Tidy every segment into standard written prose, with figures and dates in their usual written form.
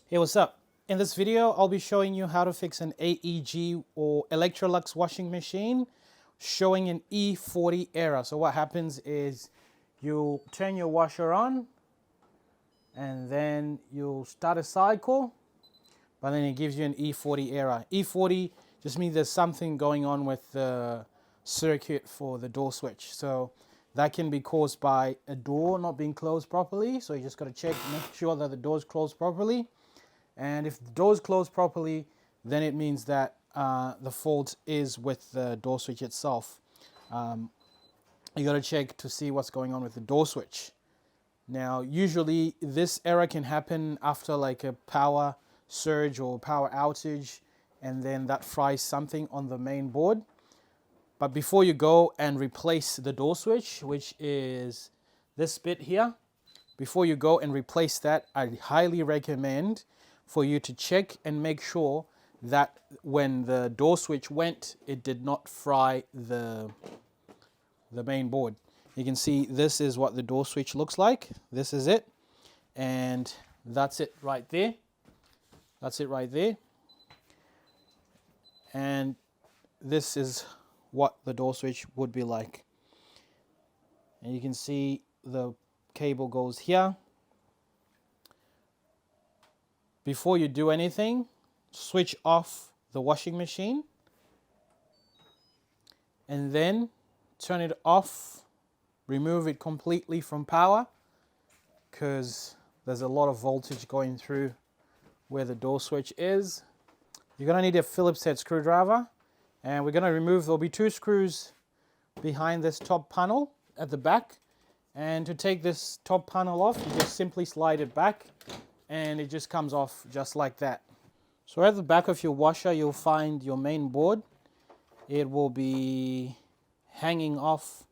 Hey, what's up? In this video, I'll be showing you how to fix an AEG or Electrolux washing machine showing an E40 error. So what happens is you'll turn your washer on and then you'll start a cycle, but then it gives you an E40 error. E40 just means there's something going on with the circuit for the door switch. So that can be caused by a door not being closed properly. So you just got to check, make sure that the door is closed properly. And if the door is closed properly, then it means that the fault is with the door switch itself. You got to check to see what's going on with the door switch. Now, usually this error can happen after like a power surge or power outage, and then that fries something on the main board. But before you go and replace the door switch, which is this bit here, before you go and replace that, I highly recommend for you to check and make sure that when the door switch went, it did not fry the main board. You can see this is what the door switch looks like. This is it. And that's it right there. That's it right there. And this is what the door switch would be like. And you can see the cable goes here. Before you do anything, switch off the washing machine and then turn it off, remove it completely from power because there's a lot of voltage going through where the door switch is. You're going to need a Phillips head screwdriver, and we're going to remove, there'll be 2 screws behind this top panel at the back, and to take this top panel off, you just simply slide it back and it just comes off just like that. So at the back of your washer, you'll find your main board. It will be hanging off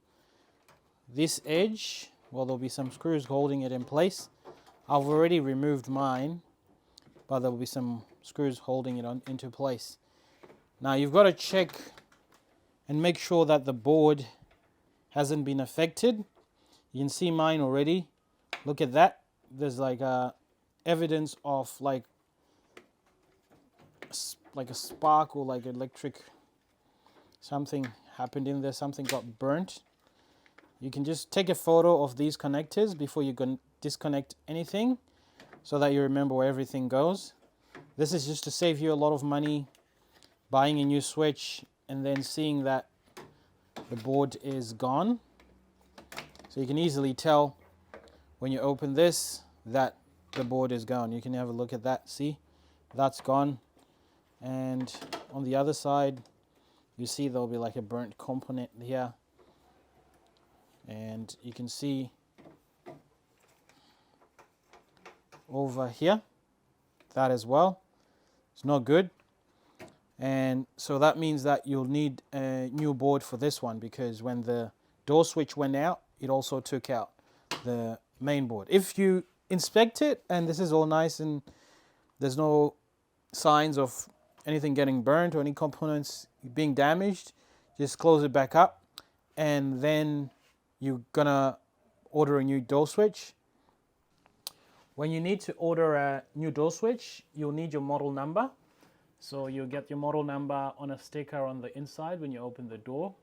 this edge. Well, there'll be some screws holding it in place. I've already removed mine, but there'll be some screws holding it into place. Now you've got to check and make sure that the board hasn't been affected. You can see mine already. Look at that. There's like evidence of like a spark or like electric, something happened in there, something got burnt. You can just take a photo of these connectors before you can disconnect anything so that you remember where everything goes. This is just to save you a lot of money buying a new switch and then seeing that the board is gone. So you can easily tell when you open this that the board is gone. You can have a look at that. See, that's gone. And on the other side, you see there'll be like a burnt component here. And you can see over here, that as well. It's not good. And so that means that you'll need a new board for this one, because when the door switch went out, it also took out the main board. If you inspect it and this is all nice and there's no signs of anything getting burnt or any components being damaged, just close it back up, and then you're gonna order a new door switch. When you need to order a new door switch, you'll need your model number. So you'll get your model number on a sticker on the inside when you open the door.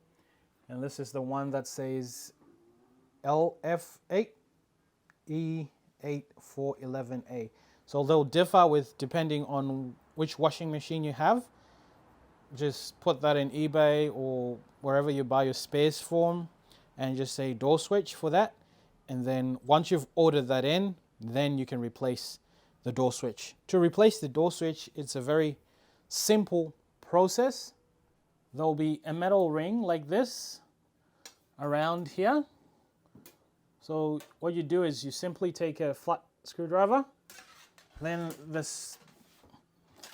And this is the one that says LF8 E8411A. So they'll differ with depending on which washing machine you have. Just put that in eBay or wherever you buy your spares from and just say door switch for that. And then once you've ordered that in, then you can replace the door switch. To replace the door switch, it's a very simple process. There'll be a metal ring like this around here. So what you do is you simply take a flat screwdriver, then this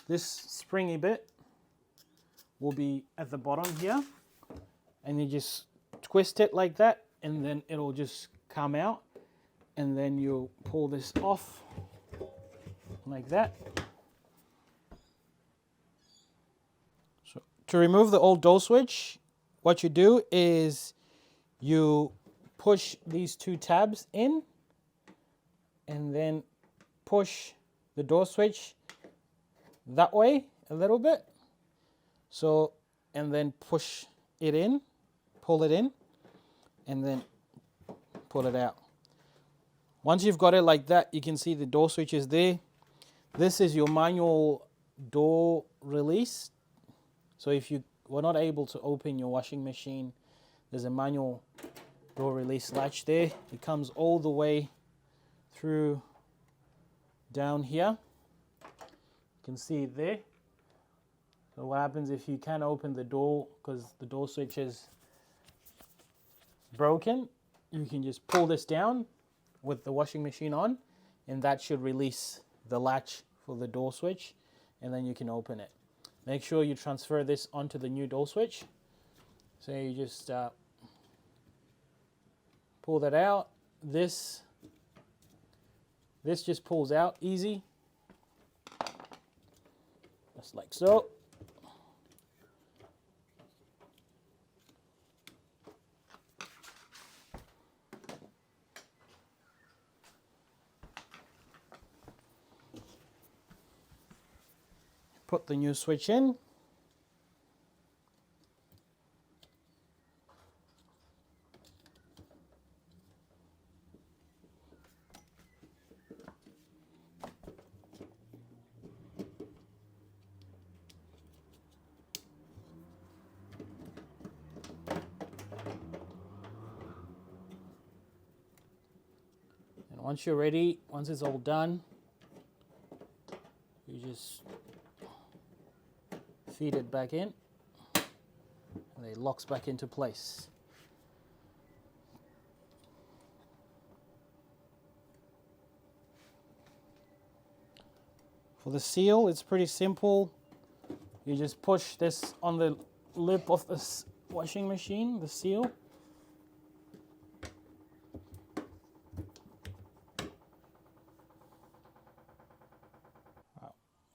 springy bit will be at the bottom here, and you just twist it like that, and then it'll just come out, and then you'll pull this off like that. So to remove the old door switch, what you do is you push these 2 tabs in and then push the door switch that way a little bit. So, and then push it in, pull it in, and then pull it out. Once you've got it like that, you can see the door switch is there. This is your manual door release. So if you were not able to open your washing machine, there's a manual door release latch there. It comes all the way through down here. You can see it there. So what happens if you can't open the door because the door switch is broken, you can just pull this down with the washing machine on, and that should release the latch for the door switch, and then you can open it. Make sure you transfer this onto the new door switch. So you just pull that out. This just pulls out easy, just like so. Put the new switch in. And once you're ready, once it's all done, you just feed it back in, and it locks back into place. For the seal, it's pretty simple. You just push this on the lip of the washing machine, the seal.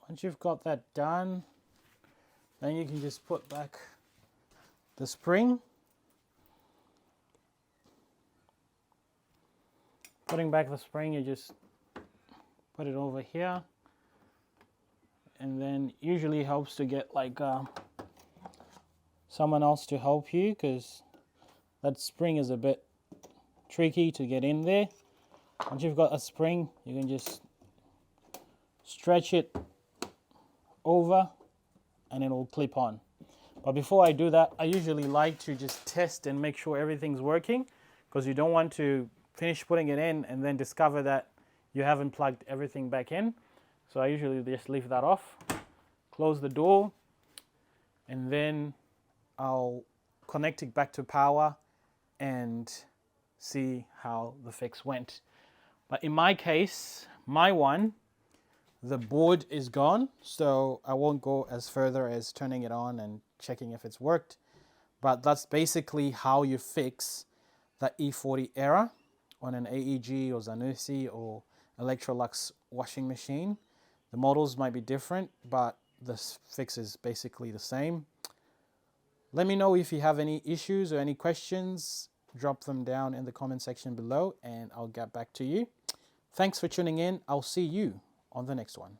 Once you've got that done, then you can just put back the spring. Putting back the spring, you just put it over here, and then usually helps to get like someone else to help you, because that spring is a bit tricky to get in there. Once you've got a spring, you can just stretch it over and it'll clip on. But before I do that, I usually like to just test and make sure everything's working, because you don't want to finish putting it in and then discover that you haven't plugged everything back in. So I usually just leave that off, close the door, and then I'll connect it back to power and see how the fix went. But in my case, my one, the board is gone, so I won't go as further as turning it on and checking if it's worked. But that's basically how you fix the E40 error on an AEG or Zanussi or Electrolux washing machine. The models might be different, but the fix is basically the same. Let me know if you have any issues or any questions. Drop them down in the comment section below and I'll get back to you. Thanks for tuning in. I'll see you on the next one.